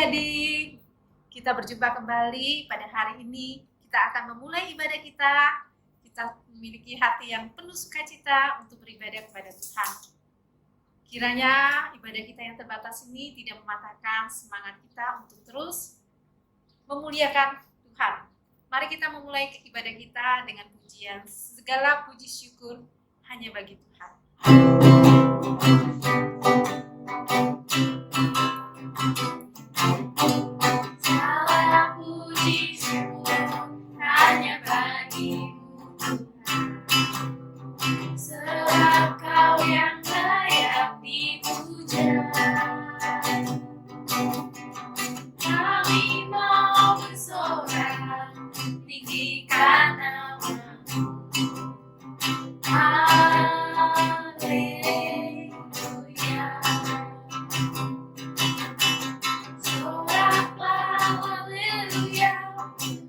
adik-adik, kita berjumpa kembali pada hari ini. Kita akan memulai ibadah kita. Kita memiliki hati yang penuh sukacita untuk beribadah kepada Tuhan. Kiranya ibadah kita yang terbatas ini tidak mematahkan semangat kita untuk terus memuliakan Tuhan. Mari kita memulai ibadah kita dengan pujian. Segala puji syukur hanya bagi Tuhan. Segala puji syukur hanya bagimu Tuhan, sebab Kau yang layak dipuja. Kami mau bersorak tinggikan nama-Mu. Haleluya. Soraklah haleluya,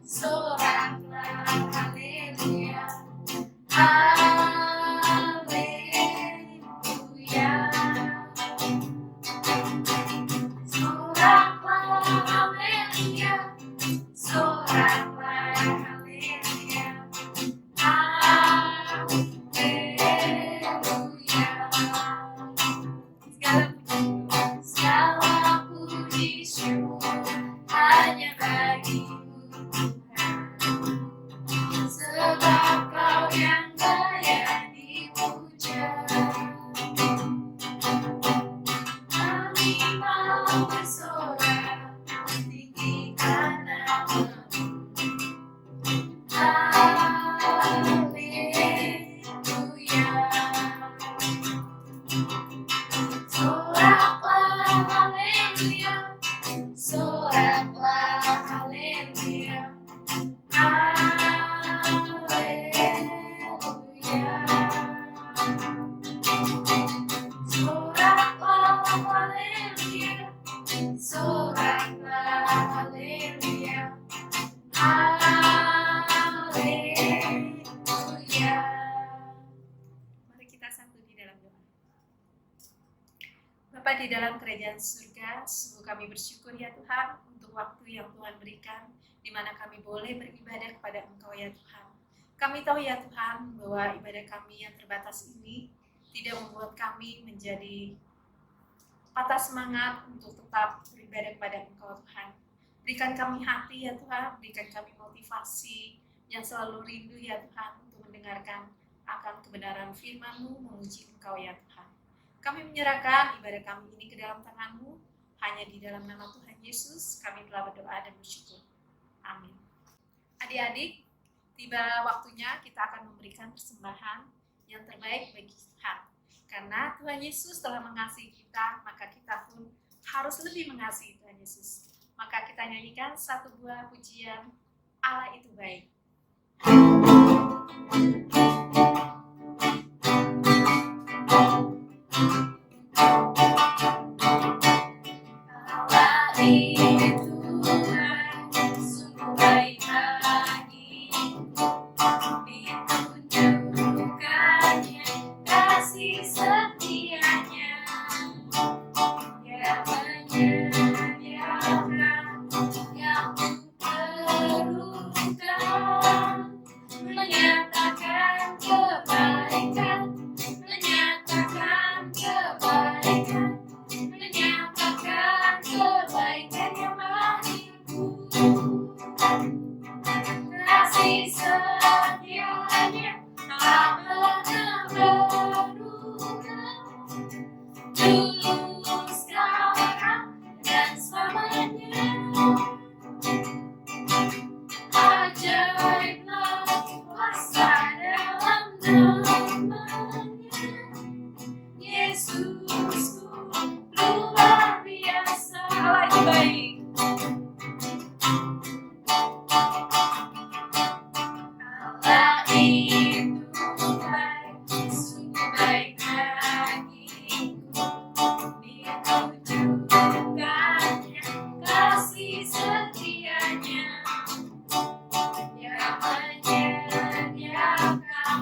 soraklah haleluya, haleluya. Soraklah haleluya, soraklah haleluya, haleluya. Segala puji syukur hanya bagimu Tuhan, sebab Kau yang layak dipuja. Kami mau bersorak tinggikan nama-Mu. Haleluya. Soraklah haleluya, soraklah haleluya, haleluya. Soraklah haleluya, soraklah haleluya, haleluya. Mari kita satu di dalam doa. Bapa di dalam kerajaan surga, sungguh kami bersyukur ya Tuhan untuk waktu yang Tuhan berikan, di mana kami boleh beribadah kepada Engkau ya Tuhan. Kami tahu ya Tuhan bahwa ibadah kami yang terbatas ini tidak membuat kami menjadi patah semangat untuk tetap beribadah kepada Engkau Tuhan. Berikan kami hati ya Tuhan, berikan kami motivasi yang selalu rindu ya Tuhan untuk mendengarkan akan kebenaran firman-Mu, memuji Engkau ya Tuhan. Kami menyerahkan ibadah kami ini ke dalam tangan-Mu, hanya di dalam nama Tuhan Yesus kami telah berdoa dan bersyukur. Amin. Adik-adik, tiba waktunya kita akan memberikan persembahan yang terbaik bagi Tuhan. Karena Tuhan Yesus telah mengasihi kita, maka kita pun harus lebih mengasihi Tuhan Yesus. Maka kita nyanyikan satu buah pujian, Allah itu baik. Allah itu baik, sungguh baik bagiku, ditunjukkannya kasih setianya, Dia menyediakan yang ku perlukan, menyatakan kebaikan, menyatakan kebaikan, menyatakan kebaikan yang bagiku. Kasih setianya tak pernah berubah, dulu sekarang dan selamanya. Ajaiblah kuasa dalam nama-Nya, Yesusku luar biasa. Allah itu baik. Allah itu baik, sungguh baik bagiku, ditunjukkannya kasih setianya, Dia menyediakan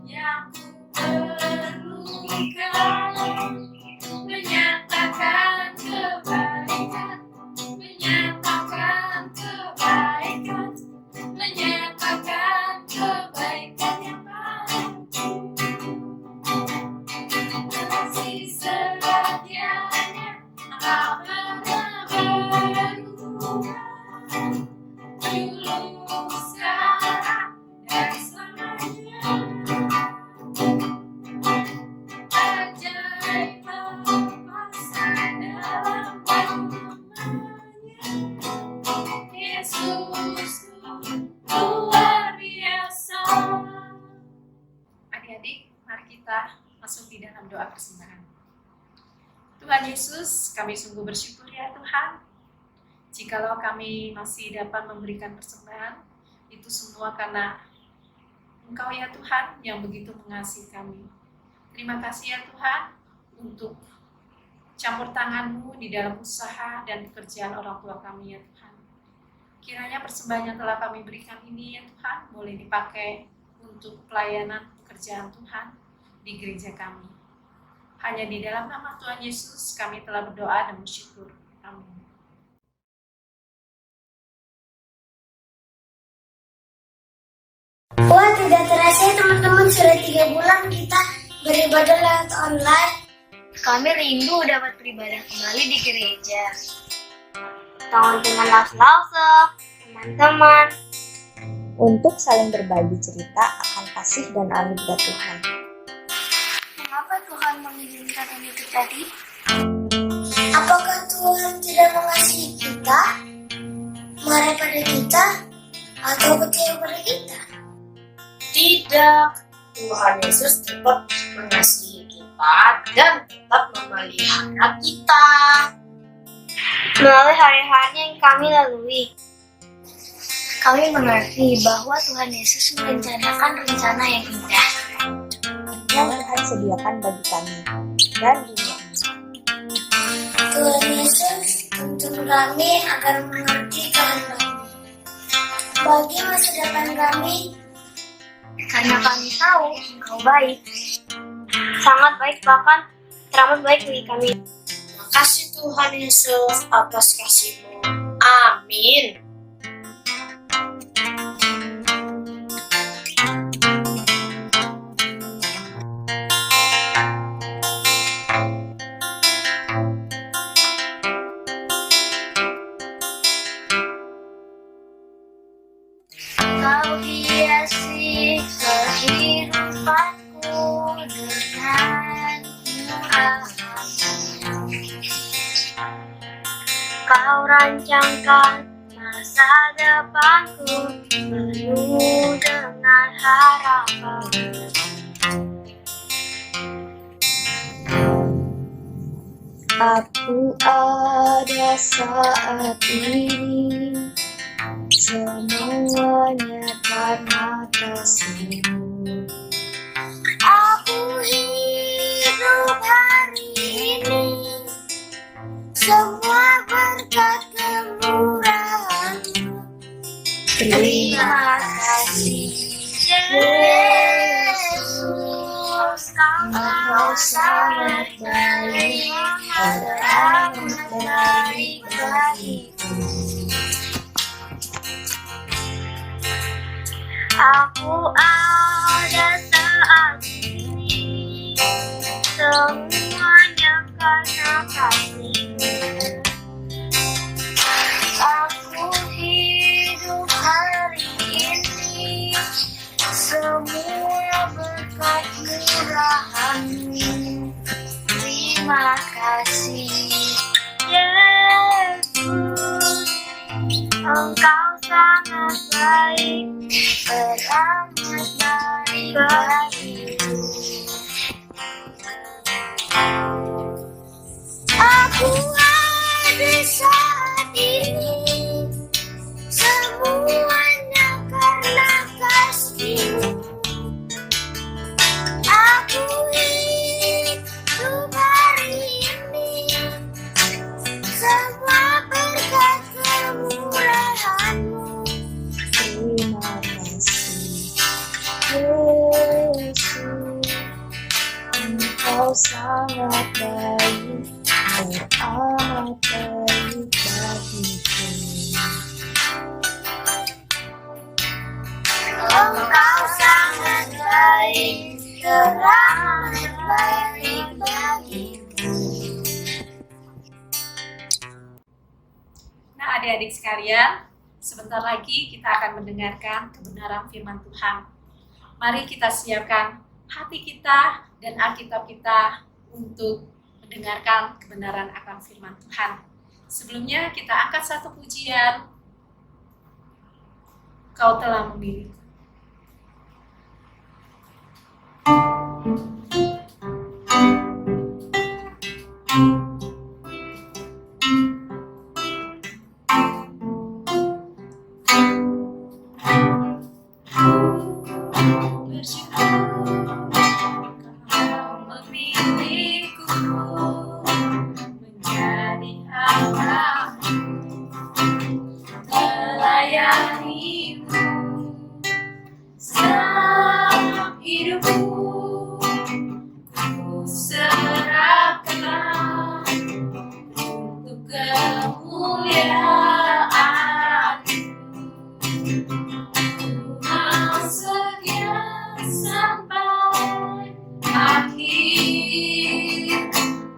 yang ku perlukan, menyatakan kebaikan, membawa persembahan. Tuhan Yesus, kami sungguh bersyukur ya Tuhan, jikalau kami masih dapat memberikan persembahan, itu semua karena Engkau ya Tuhan yang begitu mengasihi kami. Terima kasih ya Tuhan untuk campur tangan-Mu di dalam usaha dan pekerjaan orang tua kami ya Tuhan. Kiranya persembahan yang telah kami berikan ini ya Tuhan boleh dipakai untuk pelayanan pekerjaan Tuhan di gereja kami. Hanya di dalam nama Tuhan Yesus kami telah berdoa dan bersyukur. Amin. Wah, tidak terasa ya teman-teman, sudah 3 bulan kita beribadah lewat online. Kami rindu dapat beribadah kembali di gereja. Tahun dengan lause-lause, teman-teman. Untuk saling berbagi cerita akan kasih dan anugerah Tuhan. Mengapa Tuhan mengizinkan ini terjadi? Apakah Tuhan tidak mengasihi kita, marah pada kita, atau kecewa pada kita? Tidak, Tuhan Yesus tetap mengasihi kita dan tetap memelihara kita. Melalui hari-hari yang kami lalui, kami mengerti bahwa Tuhan Yesus merencanakan rencana yang indah. Yang Tuhan sediakan bagi kami dan dunia ini. Tuhan Yesus untuk kami agar mengerti kehendak-Mu bagi masa depan kami, karena kami tahu Engkau baik, sangat baik, bahkan teramat baik bagi kami. Makasih Tuhan Yesus atas kasih-Mu. Amin. Kau hiasi kehidupanku dengan murah-Mu. Kau rancangkan masa depanku penuh dengan harapan. Aku ada saat ini, semuanya karena kasih-Mu. Aku hidup hari ini, semua berkat kemurahan-Mu. Terima kasih Yesus, Kau sangat baik, amat baik bagiku. Aku ada saat ini, semuanya karena kasih-Mu. Aku hidup hari ini, semua berkat murahan-Mu. Terima kasih Yesus, Engkau sangat baik, teramat baik bagiku. Aku ada saat ini, semuanya karena kasih-Mu. Aku hidup hari ini, semua berkat kemurahan-Mu. Terima kasih Yesus, Engkau sangat baik, teramat baik bagiku. Engkau sangat baik, teramat baik bagiku. Nah adik-adik sekalian, sebentar lagi kita akan mendengarkan kebenaran firman Tuhan. Mari kita siapkan hati kita dan Alkitab kita untuk mendengarkan kebenaran akan firman Tuhan. Sebelumnya kita angkat satu pujian. Kau telah memilih. Bersyukur kau memilihku menjadi hamba-Mu, melayanimu seumur hidupku. Ku serahkan untuk kemuliaan-Mu. Kau setia sampai akhir,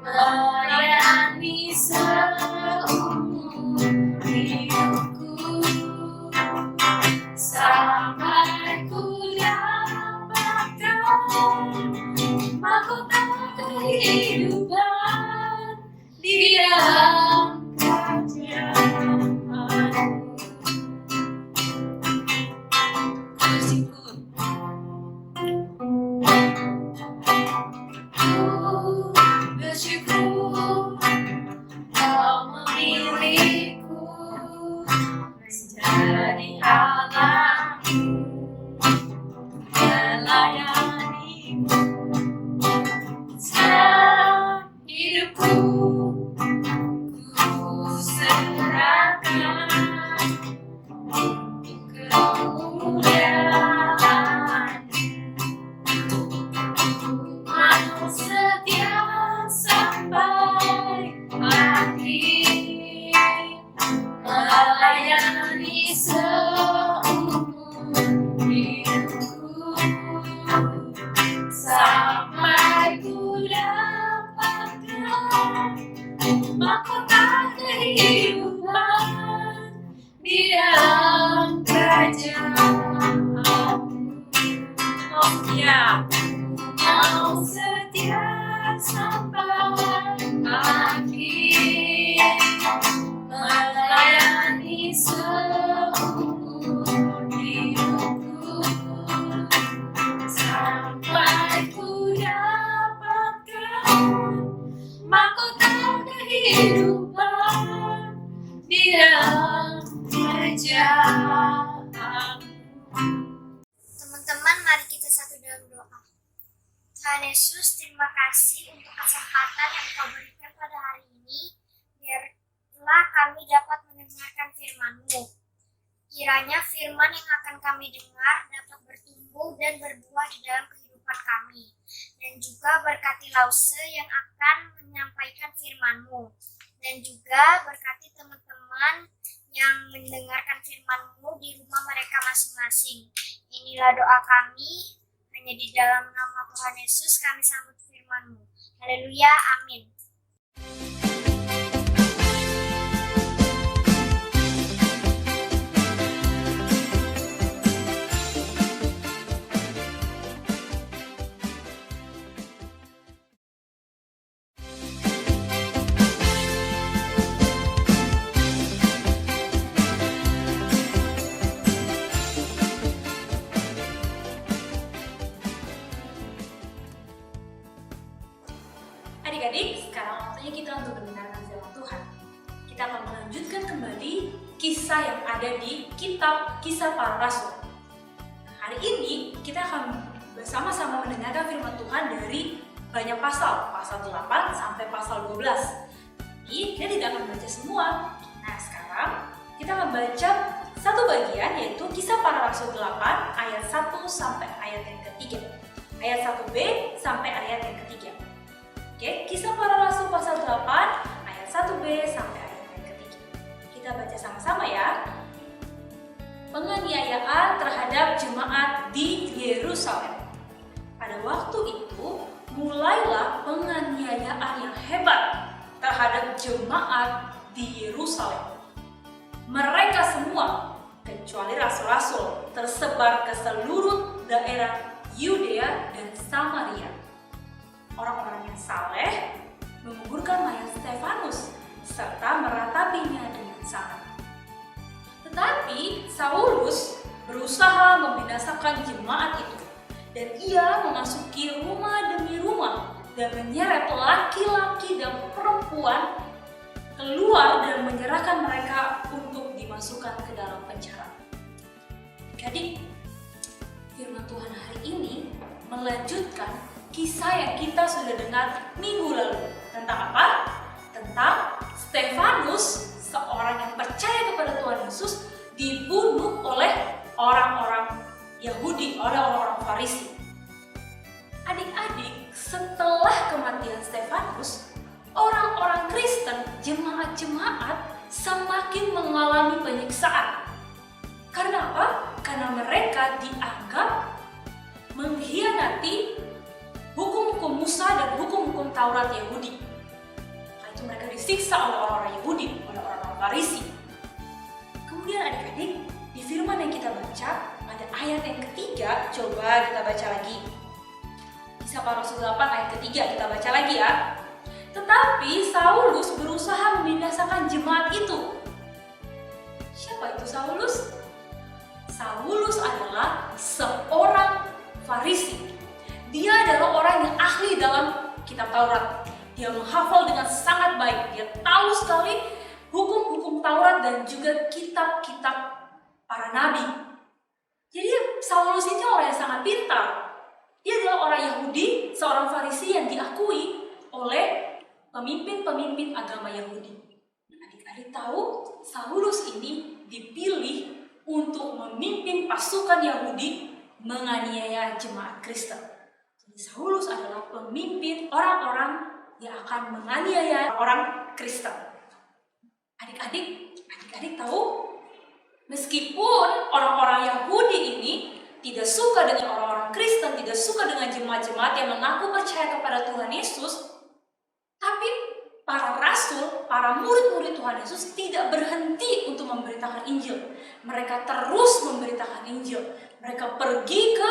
melayani seumur hidupku, sampai ku dapatkan mahkota kehidupan di dalam kerajaan-Mu. Bersyukur bersyukur kau memilihku menjadi hamba-Mu, melayanimu seumur hidupku. Ku serahkan untuk kemuliaan-Mu. Mau setia sampai akhir, melayani seumur hidupku, sampai ku dapatkan mahkota kehidupan di dalam kerajaan-Mu. Mau setia sampai akhir, melayani seumur hidupku, sampai ku dapatkan mahkota kehidupan di dalam kerajaan-Mu. Teman-teman, mari kita satu dalam doa. Tuhan Yesus, terima kasih untuk kesempatan yang Kau berikan pada hari ini, biarlah kami dapat mendengarkan firman-Mu. Kiranya firman yang akan kami dengar dapat bertumbuh dan berbuah di dalam kehidupan kami. Dan juga berkati Lause yang akan menyampaikan firman-Mu. Dan juga berkati teman-teman yang mendengarkan firman-Mu di rumah mereka masing-masing. Inilah doa kami, hanya di dalam nama Tuhan Yesus kami sambut firman-Mu. Haleluya, amin. Adik-adik, sekarang waktunya kita untuk mendengarkan firman Tuhan. Kita akan melanjutkan kembali kisah yang ada di kitab Kisah Para Rasul. Hari ini kita akan bersama-sama mendengarkan firman Tuhan dari banyak pasal 8 sampai pasal 12. Jadi kita tidak akan baca semua. Nah, sekarang kita akan baca satu bagian, yaitu Kisah Para Rasul 8 ayat 1 sampai ayat yang ketiga. Ayat 1b sampai ayat yang ketiga. Oke, Kisah Para Rasul pasal 8 ayat 1b sampai ayat yang ketiga. Kita baca sama-sama ya. Penganiayaan terhadap jemaat di Yerusalem. Pada waktu itu, mulailah penganiayaan yang hebat terhadap jemaat di Yerusalem. Mereka semua, kecuali rasul-rasul, tersebar ke seluruh daerah Yudea dan Samaria. Orang-orang yang saleh menguburkan mayat Stefanus serta meratapinya dengan sangat. Tetapi Saulus berusaha membinasakan jemaat itu, dan ia memasuki rumah demi rumah dan menyeret laki-laki dan perempuan keluar dan menyerahkan mereka untuk dimasukkan ke dalam penjara. Adik, firman Tuhan hari ini melanjutkan kisah yang kita sudah dengar minggu lalu. Tentang apa? Tentang Stefanus, seorang yang percaya kepada Tuhan Yesus, dibunuh oleh orang-orang Yahudi, oleh orang-orang Farisi. Adik-adik, setelah kematian Stefanus, orang-orang Kristen, jemaat-jemaat semakin mengalami penyiksaan. Karena apa? Karena mereka dianggap mengkhianati hukum-hukum Musa dan hukum-hukum Taurat Yahudi. Karena itu mereka disiksa oleh orang-orang Yahudi, oleh orang-orang Farisi. Kemudian adik-adik, di firman yang kita baca, pada ayat yang ketiga, coba kita baca lagi. Kisah Para Rasul 8 ayat ketiga, kita baca lagi ya. Tetapi Saulus berusaha membinasakan jemaat itu. Siapa itu Saulus? Saulus adalah seorang Farisi. Dia adalah orang yang ahli dalam kitab Taurat. Dia menghafal dengan sangat baik. Dia tahu sekali hukum-hukum Taurat dan juga kitab-kitab para nabi. Jadi Saulus ini orang yang sangat pintar. Dia adalah orang Yahudi, seorang Farisi yang diakui oleh pemimpin-pemimpin agama Yahudi. Adik-adik tahu, Saulus ini dipilih untuk memimpin pasukan Yahudi menganiaya jemaat Kristen. Jadi Saulus adalah pemimpin orang-orang yang akan menganiaya orang Kristen. Adik-adik tahu, meskipun orang-orang Yahudi ini tidak suka dengan orang-orang Kristen, tidak suka dengan jemaat-jemaat yang mengaku percaya kepada Tuhan Yesus, tapi para rasul, para murid-murid Tuhan Yesus tidak berhenti untuk memberitakan Injil. Mereka terus memberitakan Injil. Mereka pergi ke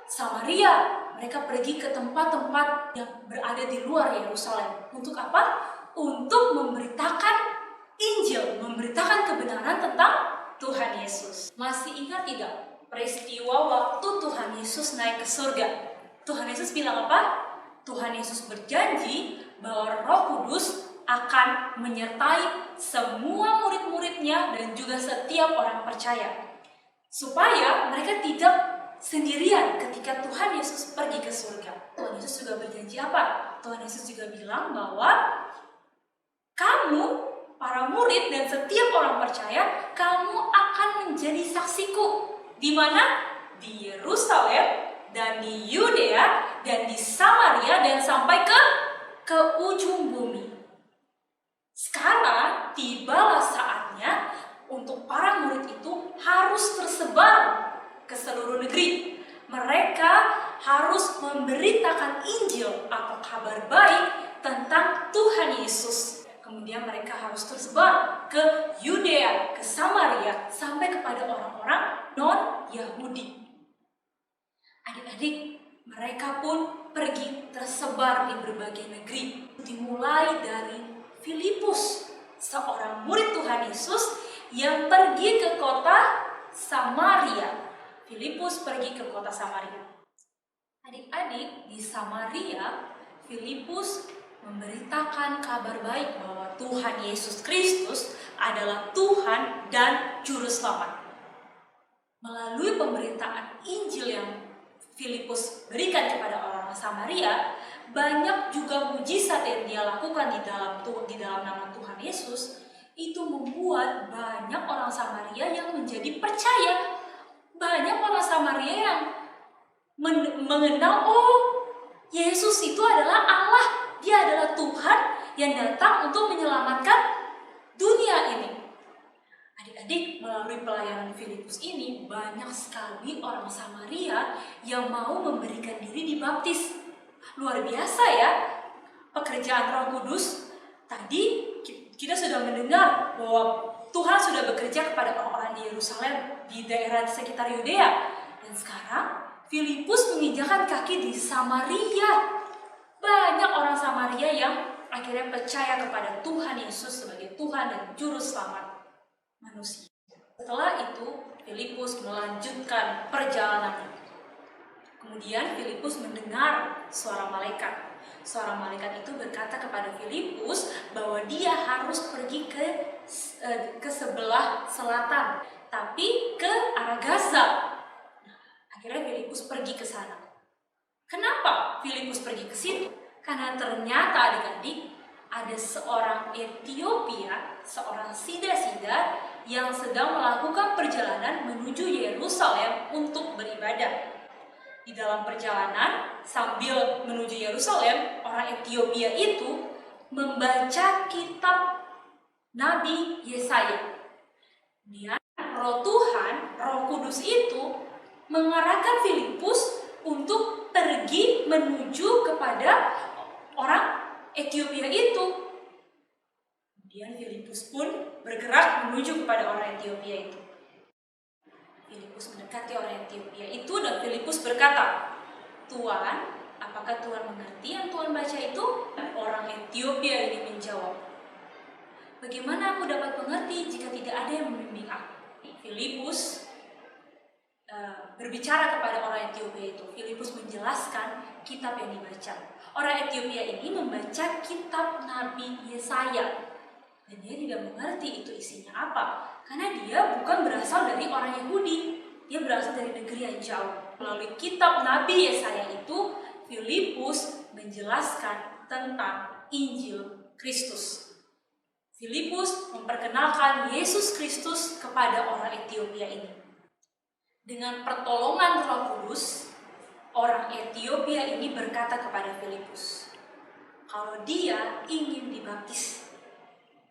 Samaria, mereka pergi ke tempat-tempat yang berada di luar Yerusalem. Untuk apa? Untuk memberitakan Injil, memberitakan kebenaran tentang Tuhan Yesus. Masih ingat tidak peristiwa waktu Tuhan Yesus naik ke surga? Tuhan Yesus bilang apa? Tuhan Yesus berjanji bahwa Roh Kudus akan menyertai semua murid-muridnya dan juga setiap orang percaya, supaya mereka tidak sendirian ketika Tuhan Yesus pergi ke surga. Tuhan Yesus juga berjanji apa? Tuhan Yesus juga bilang bahwa kamu, para murid dan setiap orang percaya, kamu akan menjadi saksiku. Di mana? Di Yerusalem dan di Yudea dan di Samaria dan sampai ke ujung bumi. Sekarang tibalah saatnya untuk para murid itu harus tersebar ke seluruh negeri. Mereka harus memberitakan Injil atau kabar baik tentang Tuhan Yesus. Kemudian mereka harus tersebar ke Yudea, ke Samaria, sampai kepada orang-orang non-Yahudi. Adik-adik, mereka pun pergi tersebar di berbagai negeri. Dimulai dari Filipus, seorang murid Tuhan Yesus yang pergi ke kota Samaria. Filipus pergi ke kota Samaria. Adik-adik, di Samaria, Filipus memberitakan kabar baik bahwa Tuhan Yesus Kristus adalah Tuhan dan Juru Selamat. Melalui pemberitaan Injil yang Filipus berikan kepada orang Samaria, banyak juga mujizat yang dia lakukan di dalam nama Tuhan Yesus. Itu membuat banyak orang Samaria yang menjadi percaya. Banyak orang Samaria yang mengenal, oh, Yesus itu adalah Allah. Dia adalah Tuhan yang datang untuk menyelamatkan dunia ini. Adik-adik, melalui pelayanan Filipus ini, banyak sekali orang Samaria yang mau memberikan diri dibaptis. Luar biasa ya, pekerjaan Roh Kudus. Tadi kita sudah mendengar bahwa Tuhan sudah bekerja kepada orang-orang di Yerusalem, di daerah sekitar Yudea. Dan sekarang Filipus menginjakan kaki di Samaria. Banyak orang Samaria yang akhirnya percaya kepada Tuhan Yesus sebagai Tuhan dan Juru Selamat manusia. Setelah itu, Filipus melanjutkan perjalanannya. Kemudian Filipus mendengar suara malaikat. seorang malaikat itu berkata kepada Filipus bahwa dia harus pergi ke sebelah selatan, tapi ke arah Gaza. Akhirnya Filipus pergi ke sana. Kenapa Filipus pergi ke situ? Karena ternyata adik-adik ada seorang Ethiopia, seorang sida-sida yang sedang melakukan perjalanan menuju Yerusalem untuk beribadah. Di dalam perjalanan sambil menuju Yerusalem, orang Ethiopia itu membaca kitab Nabi Yesaya. Dan Roh Tuhan, Roh Kudus itu mengarahkan Filipus untuk pergi menuju kepada orang Ethiopia itu. Kemudian Filipus pun bergerak menuju kepada orang Ethiopia itu. Filipus mendekati orang Ethiopia itu dan Filipus berkata, "Tuan, apakah Tuhan mengerti yang Tuhan baca itu?" Orang Ethiopia ini menjawab, "Bagaimana aku dapat mengerti jika tidak ada yang membimbing aku?" Filipus berbicara kepada orang Ethiopia itu. Filipus menjelaskan kitab yang dibaca. Orang Ethiopia ini membaca kitab Nabi Yesaya. Dan dia tidak mengerti itu isinya apa. Karena dia bukan berasal dari orang Yahudi. Dia berasal dari negeri yang jauh. Melalui kitab Nabi Yesaya itu, Filipus menjelaskan tentang Injil Kristus. Filipus memperkenalkan Yesus Kristus kepada orang Ethiopia ini. Dengan pertolongan Roh Kudus, orang Ethiopia ini berkata kepada Filipus, kalau dia ingin dibaptis.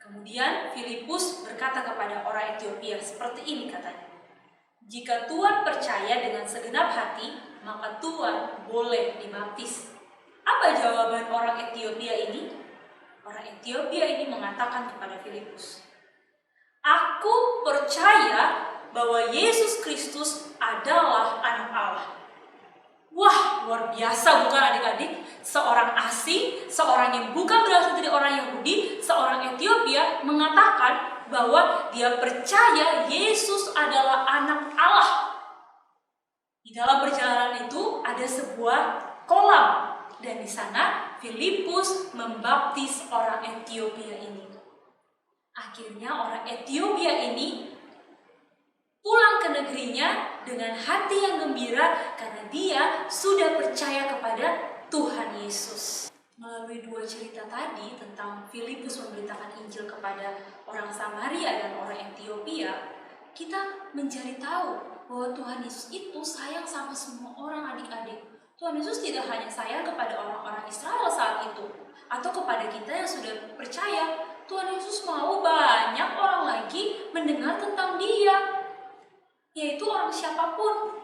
Kemudian Filipus berkata kepada orang Ethiopia seperti ini katanya, "Jika Tuhan percaya dengan segenap hati, maka Tuhan boleh dibaptis." Apa jawaban orang Ethiopia ini? Orang Ethiopia ini mengatakan kepada Filipus, "Aku percaya bahwa Yesus Kristus adalah Anak Allah." Wah, luar biasa bukan adik-adik? Seorang asing, seorang yang bukan berasal dari orang Yahudi, seorang Ethiopia mengatakan bahwa dia percaya Yesus adalah Anak Allah. Di dalam perjalanan itu ada sebuah kolam dan di sana Filipus membaptis orang Ethiopia ini. Akhirnya orang Ethiopia ini pulang ke negerinya dengan hati yang gembira karena dia sudah percaya kepada Tuhan Yesus. Melalui dua cerita tadi tentang Filipus memberitakan Injil kepada orang Samaria dan orang Ethiopia, kita mencari tahu bahwa Tuhan Yesus itu sayang sama semua orang adik-adik. Tuhan Yesus tidak hanya sayang kepada orang-orang Israel saat itu atau kepada kita yang sudah percaya. Tuhan Yesus mau banyak orang lagi mendengar tentang Dia, yaitu orang siapapun,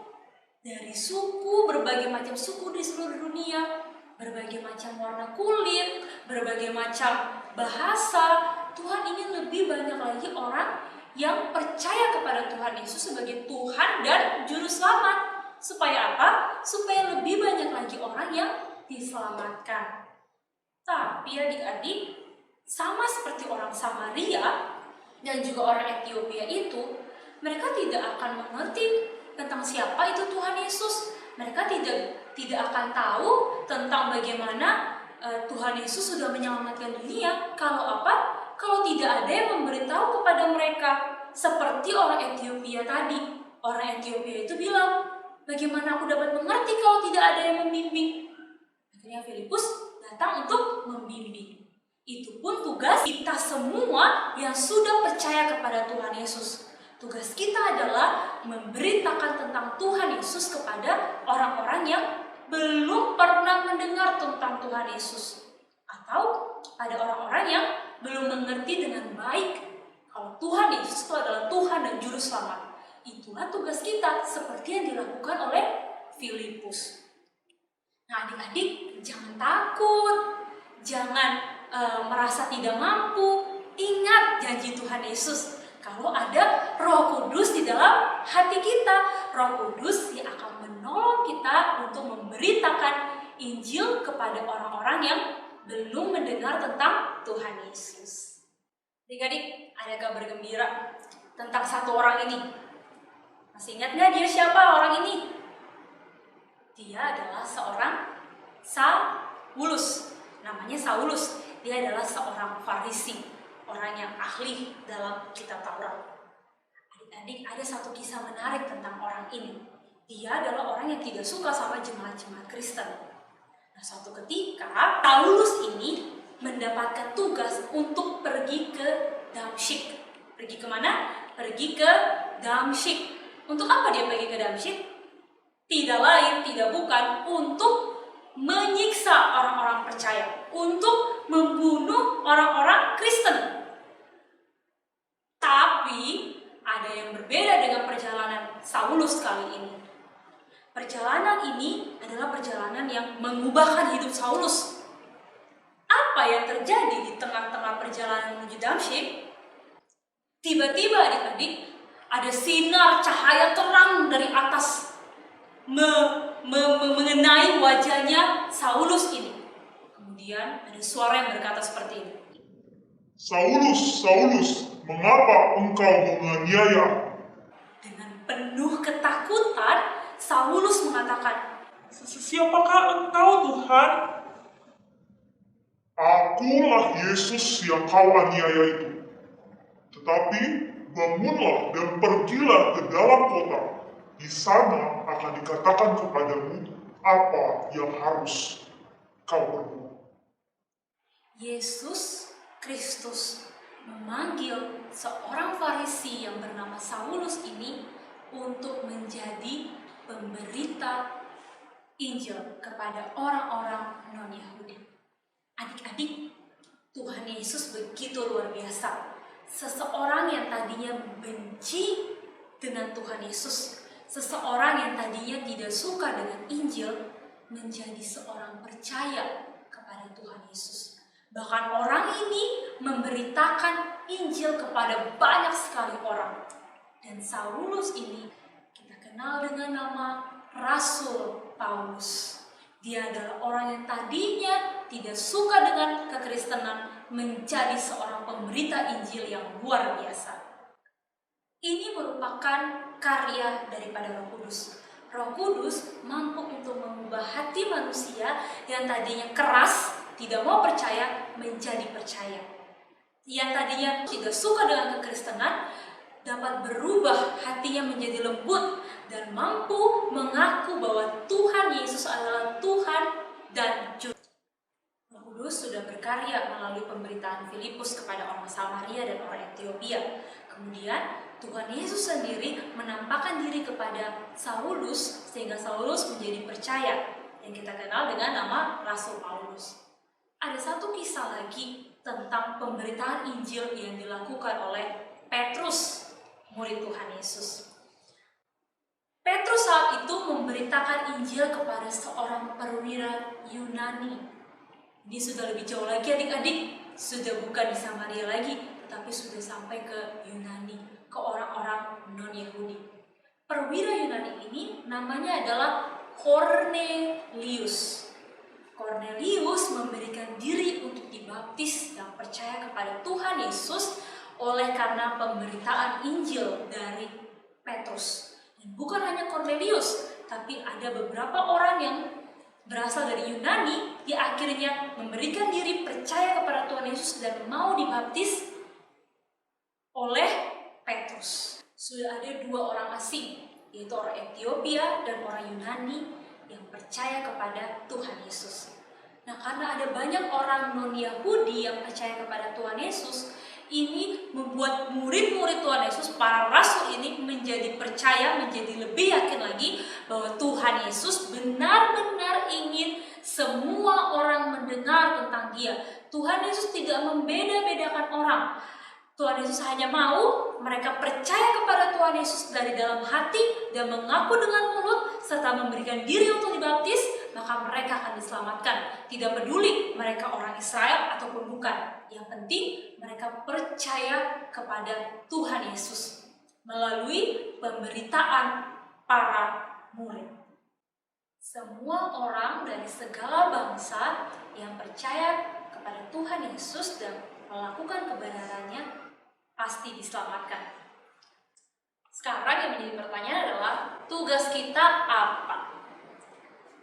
dari suku, berbagai macam suku di seluruh dunia, berbagai macam warna kulit, berbagai macam bahasa. Tuhan ingin lebih banyak lagi orang yang percaya kepada Tuhan Yesus sebagai Tuhan dan Juru Selamat. Supaya apa? Supaya lebih banyak lagi orang yang diselamatkan. Tapi adik-adik, sama seperti orang Samaria dan juga orang Ethiopia itu, mereka tidak akan mengerti tentang siapa itu Tuhan Yesus. Mereka tidak akan tahu tentang bagaimana Tuhan Yesus sudah menyelamatkan dunia. Kalau apa? Kalau tidak ada yang memberitahu kepada mereka. Seperti orang Ethiopia tadi. Orang Ethiopia itu bilang, "Bagaimana aku dapat mengerti kalau tidak ada yang membimbing?" Akhirnya Filipus datang untuk membimbing. Itu pun tugas kita semua yang sudah percaya kepada Tuhan Yesus. Tugas kita adalah memberitakan tentang Tuhan Yesus kepada orang-orang yang belum pernah mendengar tentang Tuhan Yesus. Atau pada orang-orang yang belum mengerti dengan baik kalau Tuhan Yesus itu adalah Tuhan dan Juru Selamat. Itulah tugas kita seperti yang dilakukan oleh Filipus. Nah adik-adik, jangan takut, jangan merasa tidak mampu. Ingat janji Tuhan Yesus. Kalau ada Roh Kudus di dalam hati kita, Roh Kudus yang akan menolong kita untuk memberitakan Injil kepada orang-orang yang belum mendengar tentang Tuhan Yesus. Adik-adik, ada kabar gembira tentang satu orang ini. Masih ingat gak dia siapa orang ini? Dia adalah seorang Saulus. namanya Saulus. Dia adalah seorang Farisi, orang yang ahli dalam kitab Taurat. Adik-adik, ada satu kisah menarik tentang orang ini. Dia adalah orang yang tidak suka sama jemaat-jemaat Kristen. Nah, suatu ketika Saulus ini mendapatkan tugas untuk pergi ke Damsyik. Pergi kemana? Pergi ke Damsyik. Untuk apa dia pergi ke Damsyik? Tidak lain, tidak bukan untuk menyiksa orang-orang percaya, untuk membunuh orang-orang Kristen. Tapi ada yang berbeda dengan perjalanan Saulus kali ini. Perjalanan ini adalah perjalanan yang mengubahkan hidup Saulus. Apa yang terjadi di tengah-tengah perjalanan menuju Damsyik? Tiba-tiba adik-adik, ada sinar cahaya terang dari atas mengenai wajahnya Saulus ini. Kemudian ada suara yang berkata seperti ini. Saulus, Saulus, mengapa engkau menganiaya? Dengan penuh ketakutan, Saulus mengatakan, Siapakah engkau, Tuhan? Akulah Yesus yang kau aniaya itu. Tetapi bangunlah dan pergilah ke dalam kota. Di sana akan dikatakan kepadamu apa yang harus kau perbuat. Yesus Kristus memanggil seorang Farisi yang bernama Saulus ini untuk menjadi pemberita Injil kepada orang-orang non-Yahudi. Adik-adik, Tuhan Yesus begitu luar biasa. Seseorang yang tadinya benci dengan Tuhan Yesus, seseorang yang tadinya tidak suka dengan Injil, menjadi seorang percaya kepada Tuhan Yesus. Bahkan orang ini memberitakan Injil kepada banyak sekali orang. Dan Saulus ini kita kenal dengan nama Rasul Paulus. Dia adalah orang yang tadinya tidak suka dengan kekristenan, menjadi seorang pemberita Injil yang luar biasa. Ini merupakan karya daripada Roh Kudus. Roh Kudus mampu untuk mengubah hati manusia yang tadinya keras, tidak mau percaya, menjadi percaya. Yang tadinya tidak suka dengan kekristenan, dapat berubah hatinya menjadi lembut dan mampu mengaku bahwa Tuhan Yesus adalah Tuhan dan Juru. Roh Kudus sudah berkarya melalui pemberitaan Filipus kepada orang Samaria dan orang Ethiopia. Kemudian Tuhan Yesus sendiri menampakkan diri kepada Saulus sehingga Saulus menjadi percaya yang kita kenal dengan nama Rasul Paulus. Ada satu kisah lagi tentang pemberitaan Injil yang dilakukan oleh Petrus, murid Tuhan Yesus. Petrus saat itu memberitakan Injil kepada seorang perwira Yunani. Ini sudah lebih jauh lagi adik-adik, sudah bukan di Samaria lagi, tetapi sudah sampai ke Yunani, ke orang-orang non-Yahudi. Perwira Yunani ini namanya adalah Kornelius. Kornelius memberikan diri untuk dibaptis dan percaya kepada Tuhan Yesus oleh karena pemberitaan Injil dari Petrus. Dan bukan hanya Kornelius, tapi ada beberapa orang yang berasal dari Yunani yang akhirnya memberikan diri percaya kepada Tuhan Yesus dan mau dibaptis oleh Petrus. Sudah ada dua orang asing, yaitu orang Ethiopia dan orang Yunani yang percaya kepada Tuhan Yesus. Nah, karena ada banyak orang non-Yahudi yang percaya kepada Tuhan Yesus, ini membuat murid-murid Tuhan Yesus, para rasul ini menjadi percaya, menjadi lebih yakin lagi bahwa Tuhan Yesus benar-benar ingin semua orang mendengar tentang Dia. Tuhan Yesus tidak membeda-bedakan orang. Tuhan Yesus hanya mau mereka percaya kepada Tuhan Yesus dari dalam hati dan mengaku dengan mulut serta memberikan diri untuk dibaptis, maka mereka akan diselamatkan. Tidak peduli mereka orang Israel ataupun bukan. Yang penting mereka percaya kepada Tuhan Yesus melalui pemberitaan para murid. Semua orang dari segala bangsa yang percaya kepada Tuhan Yesus dan melakukan kebenarannya pasti diselamatkan. Sekarang yang menjadi pertanyaan adalah tugas kita apa?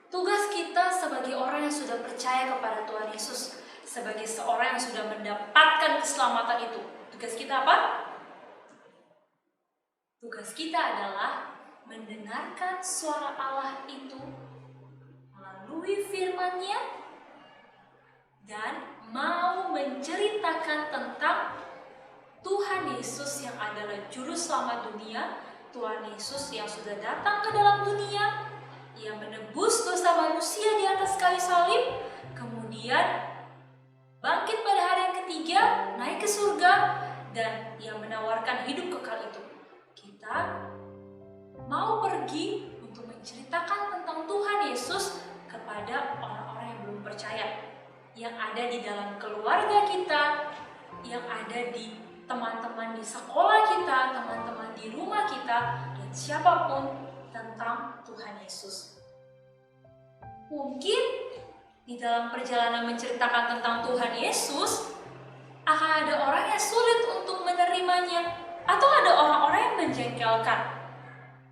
Tugas kita sebagai orang yang sudah percaya kepada Tuhan Yesus, sebagai seorang yang sudah mendapatkan keselamatan itu, tugas kita apa? Tugas kita adalah mendengarkan suara Allah itu melalui firman-Nya dan mau menceritakan tentang Tuhan Yesus yang adalah juru selamat dunia, Tuhan Yesus yang sudah datang ke dalam dunia, yang menebus dosa manusia di atas kayu salib, kemudian bangkit pada hari yang ketiga, naik ke surga, dan yang menawarkan hidup kekal itu. Kita mau pergi untuk menceritakan tentang Tuhan Yesus kepada orang-orang yang belum percaya, yang ada di dalam keluarga kita, yang ada di teman-teman di sekolah kita, teman-teman di rumah kita, dan siapapun, tentang Tuhan Yesus. Mungkin di dalam perjalanan menceritakan tentang Tuhan Yesus akan ada orang yang sulit untuk menerimanya, atau ada orang-orang yang menjengkelkan.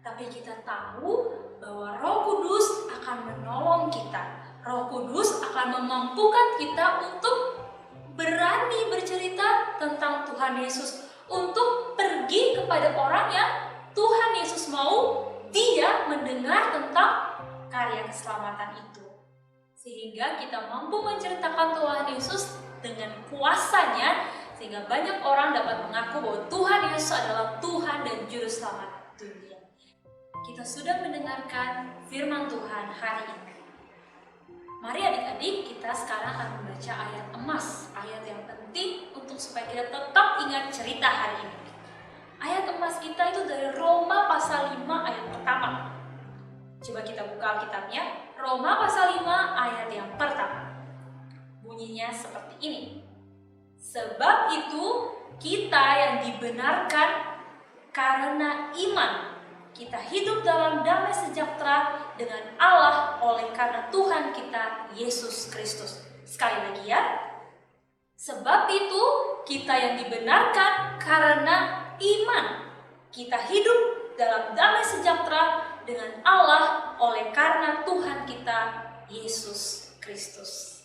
Tapi kita tahu bahwa Roh Kudus akan menolong kita. Roh Kudus akan memampukan kita untuk berani bercerita tentang Tuhan Yesus, untuk pergi kepada orang yang Tuhan Yesus mau dia mendengar tentang karya keselamatan itu. Sehingga kita mampu menceritakan Tuhan Yesus dengan kuasanya, sehingga banyak orang dapat mengaku bahwa Tuhan Yesus adalah Tuhan dan Juru Selamat dunia. Kita sudah mendengarkan firman Tuhan hari ini. Mari adik-adik, kita sekarang akan membaca ayat emas, ayat yang penting untuk supaya kita tetap ingat cerita hari ini. Ayat emas kita itu dari Roma pasal 5 ayat pertama. Coba kita buka Alkitabnya, Roma pasal 5 ayat yang pertama. Bunyinya seperti ini. Sebab itu kita yang dibenarkan karena iman, kita hidup dalam damai sejahtera dengan Allah oleh karena Tuhan kita Yesus Kristus. Sekali lagi ya. Sebab itu kita yang dibenarkan karena iman, kita hidup dalam damai sejahtera dengan Allah oleh karena Tuhan kita Yesus Kristus.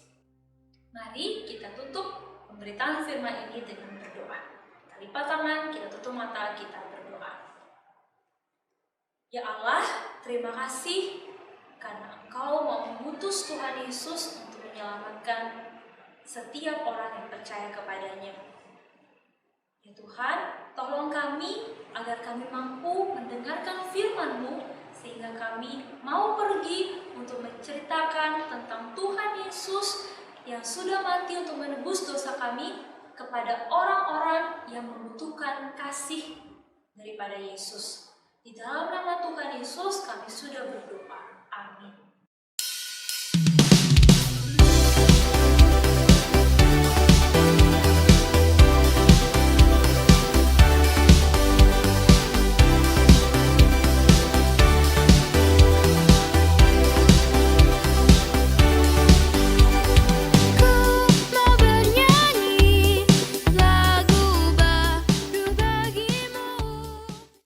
Mari kita tutup pemberitaan firman ini dengan berdoa. Kita lipat tangan, kita tutup mata, kita berdoa. Ya Allah, terima kasih karena Engkau mau mengutus Tuhan Yesus untuk menyelamatkan setiap orang yang percaya kepadanya. Ya Tuhan, tolong kami agar kami mampu mendengarkan firman-Mu, sehingga kami mau pergi untuk menceritakan tentang Tuhan Yesus yang sudah mati untuk menebus dosa kami kepada orang-orang yang membutuhkan kasih daripada Yesus. Di dalam nama Tuhan Yesus kami sudah berdoa. Amin.